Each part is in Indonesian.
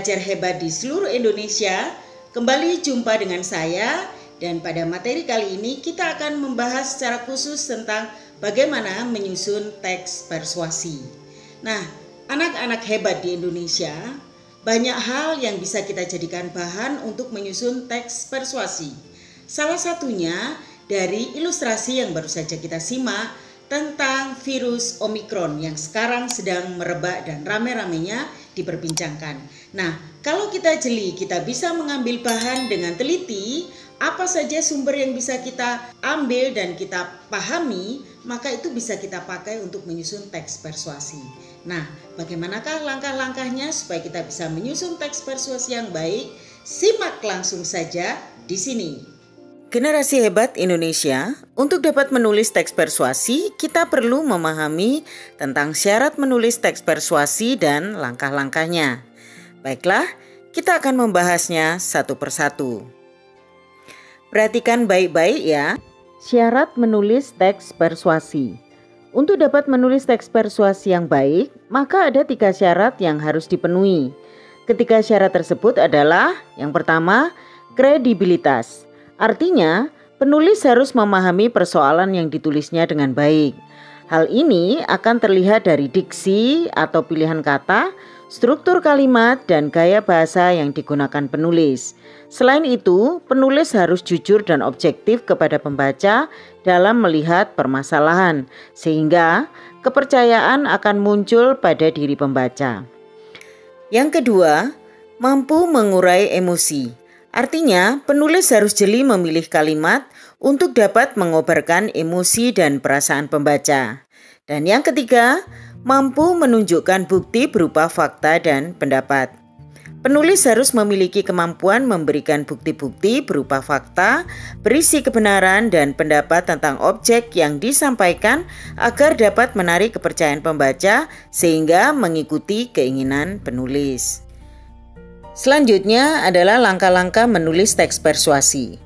pelajar hebat di seluruh Indonesia. Kembali jumpa dengan saya, dan pada materi kali ini kita akan membahas secara khusus tentang bagaimana menyusun teks persuasi. Nah, anak-anak hebat di Indonesia, banyak hal yang bisa kita jadikan bahan untuk menyusun teks persuasi. Salah satunya dari ilustrasi yang baru saja kita simak tentang virus Omikron yang sekarang sedang merebak dan rame-ramenya diperbincangkan. Nah, kalau kita jeli, kita bisa mengambil bahan dengan teliti, apa saja sumber yang bisa kita ambil dan kita pahami, maka itu bisa kita pakai untuk menyusun teks persuasi. Nah, bagaimanakah langkah-langkahnya supaya kita bisa menyusun teks persuasi yang baik? Simak langsung saja di sini. Generasi hebat Indonesia, untuk dapat menulis teks persuasi, kita perlu memahami tentang syarat menulis teks persuasi dan langkah-langkahnya. Baiklah, kita akan membahasnya satu persatu. Perhatikan baik-baik ya, syarat menulis teks persuasi. Untuk dapat menulis teks persuasi yang baik, maka ada 3 syarat yang harus dipenuhi. Ketiga syarat tersebut adalah, yang pertama, kredibilitas. Artinya, penulis harus memahami persoalan yang ditulisnya dengan baik. Hal ini akan terlihat dari diksi atau pilihan kata, struktur kalimat, dan gaya bahasa yang digunakan penulis. Selain itu, penulis harus jujur dan objektif kepada pembaca dalam melihat permasalahan, sehingga kepercayaan akan muncul pada diri pembaca. Yang kedua, mampu mengurai emosi. Artinya, penulis harus jeli memilih kalimat untuk dapat mengobarkan emosi dan perasaan pembaca. Dan yang ketiga, mampu menunjukkan bukti berupa fakta dan pendapat. Penulis harus memiliki kemampuan memberikan bukti-bukti berupa fakta, berisi kebenaran dan pendapat tentang objek yang disampaikan agar dapat menarik kepercayaan pembaca sehingga mengikuti keinginan penulis. Selanjutnya adalah langkah-langkah menulis teks persuasi.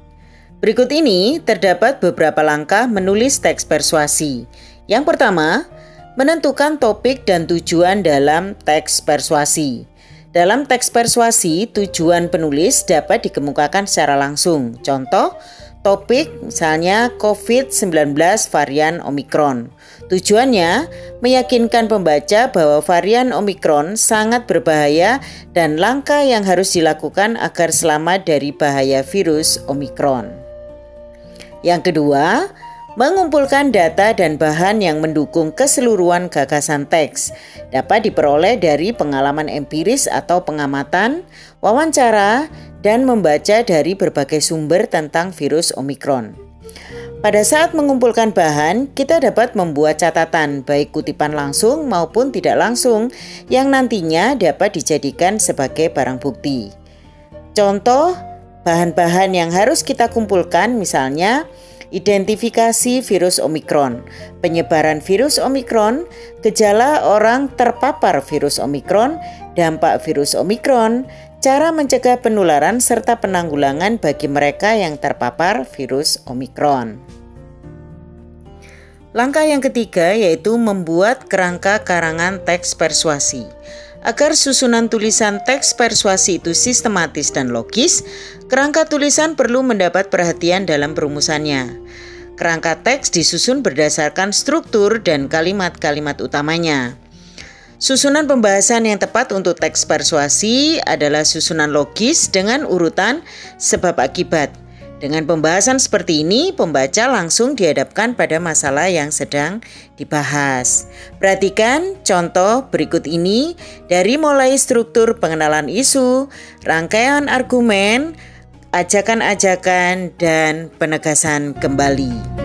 Berikut ini terdapat beberapa langkah menulis teks persuasi. Yang pertama, menentukan topik dan tujuan dalam teks persuasi. Dalam teks persuasi, tujuan penulis dapat dikemukakan secara langsung. Contoh, topik misalnya COVID-19 varian Omikron. Tujuannya meyakinkan pembaca bahwa varian Omikron sangat berbahaya dan langkah yang harus dilakukan agar selamat dari bahaya virus Omikron. Yang kedua, mengumpulkan data dan bahan yang mendukung keseluruhan gagasan teks. Dapat diperoleh dari pengalaman empiris atau pengamatan, wawancara, dan membaca dari berbagai sumber tentang virus Omikron. Pada saat mengumpulkan bahan, kita dapat membuat catatan baik kutipan langsung maupun tidak langsung yang nantinya dapat dijadikan sebagai barang bukti. Contoh, bahan-bahan yang harus kita kumpulkan misalnya identifikasi virus Omikron, penyebaran virus Omikron, gejala orang terpapar virus Omikron, dampak virus Omikron, cara mencegah penularan serta penanggulangan bagi mereka yang terpapar virus Omikron. Langkah yang ketiga yaitu membuat kerangka karangan teks persuasi. Agar susunan tulisan teks persuasi itu sistematis dan logis, kerangka tulisan perlu mendapat perhatian dalam perumusannya. Kerangka teks disusun berdasarkan struktur dan kalimat-kalimat utamanya. Susunan pembahasan yang tepat untuk teks persuasi adalah susunan logis dengan urutan sebab akibat. Dengan pembahasan seperti ini, pembaca langsung dihadapkan pada masalah yang sedang dibahas. Perhatikan contoh berikut ini dari mulai struktur pengenalan isu, rangkaian argumen, ajakan-ajakan, dan penegasan kembali.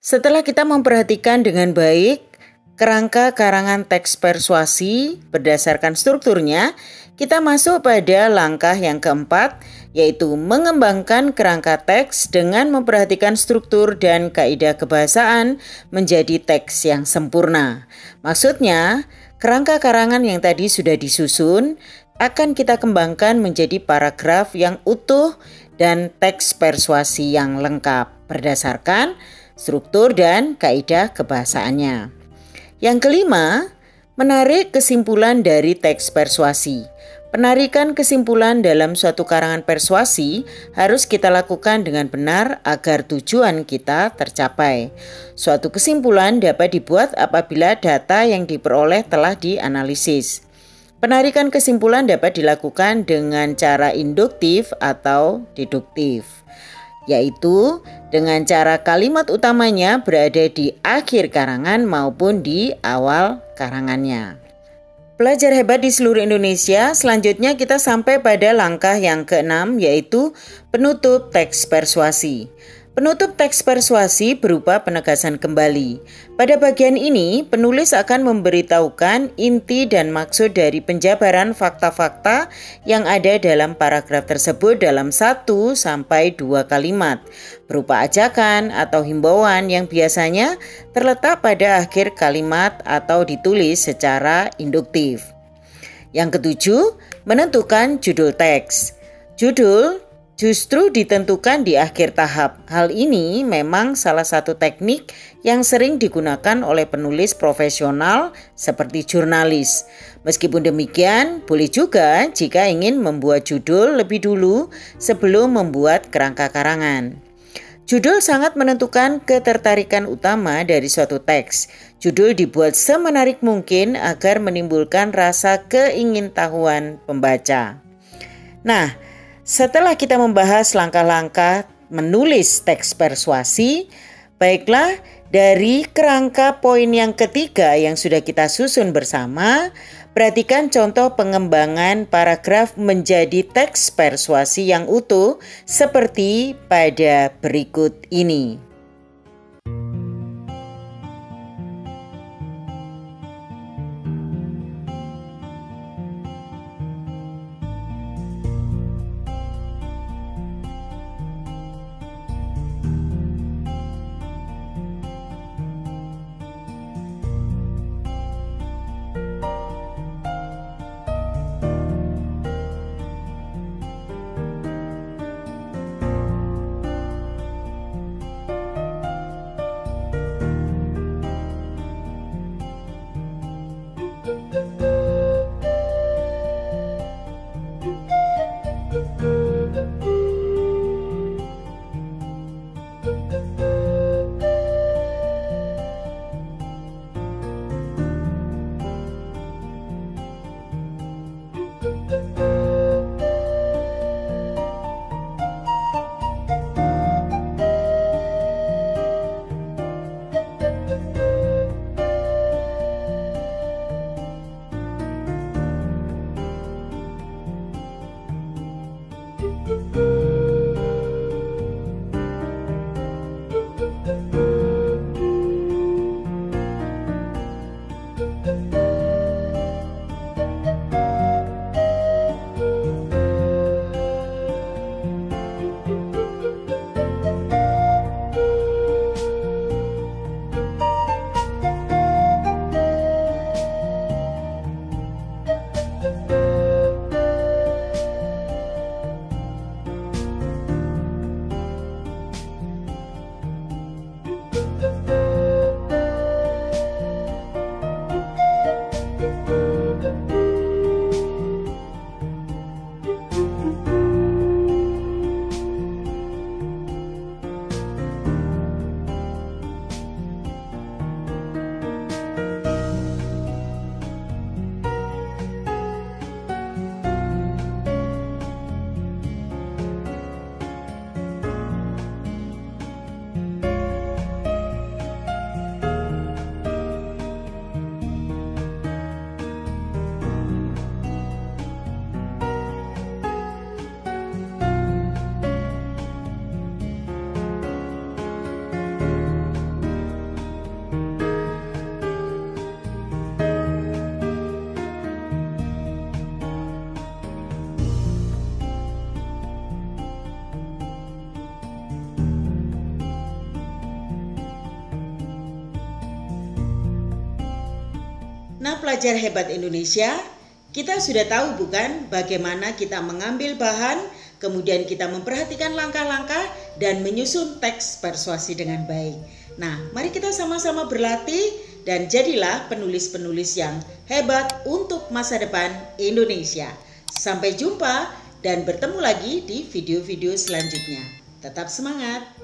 Setelah kita memperhatikan dengan baik kerangka karangan teks persuasi berdasarkan strukturnya, kita masuk pada langkah yang keempat, yaitu mengembangkan kerangka teks dengan memperhatikan struktur dan kaidah kebahasaan menjadi teks yang sempurna. Maksudnya, kerangka karangan yang tadi sudah disusun akan kita kembangkan menjadi paragraf yang utuh dan teks persuasi yang lengkap berdasarkan struktur dan kaidah kebahasaannya. Yang kelima, menarik kesimpulan dari teks persuasi. Penarikan kesimpulan dalam suatu karangan persuasi harus kita lakukan dengan benar agar tujuan kita tercapai. Suatu kesimpulan dapat dibuat apabila data yang diperoleh telah dianalisis. Penarikan kesimpulan dapat dilakukan dengan cara induktif atau deduktif, yaitu dengan cara kalimat utamanya berada di akhir karangan maupun di awal karangannya. Pelajar hebat di seluruh Indonesia, selanjutnya kita sampai pada langkah yang keenam, yaitu penutup teks persuasi. Penutup teks persuasi berupa penegasan kembali. Pada bagian ini, penulis akan memberitahukan inti dan maksud dari penjabaran fakta-fakta yang ada dalam paragraf tersebut dalam 1-2 kalimat, berupa ajakan atau himbauan yang biasanya terletak pada akhir kalimat atau ditulis secara induktif. Yang ketujuh, menentukan judul teks. Judul justru ditentukan di akhir tahap. Hal ini memang salah satu teknik yang sering digunakan oleh penulis profesional seperti jurnalis. Meskipun demikian, boleh juga jika ingin membuat judul lebih dulu sebelum membuat kerangka karangan. Judul sangat menentukan ketertarikan utama dari suatu teks. Judul dibuat semenarik mungkin agar menimbulkan rasa keingintahuan pembaca. Nah, setelah kita membahas langkah-langkah menulis teks persuasi, baiklah dari kerangka poin yang ketiga yang sudah kita susun bersama, perhatikan contoh pengembangan paragraf menjadi teks persuasi yang utuh seperti pada berikut ini. Nah, pelajar hebat Indonesia, kita sudah tahu bukan bagaimana kita mengambil bahan, kemudian kita memperhatikan langkah-langkah dan menyusun teks persuasi dengan baik. Nah, mari kita sama-sama berlatih dan jadilah penulis-penulis yang hebat untuk masa depan Indonesia. Sampai jumpa dan bertemu lagi di video-video selanjutnya. Tetap semangat!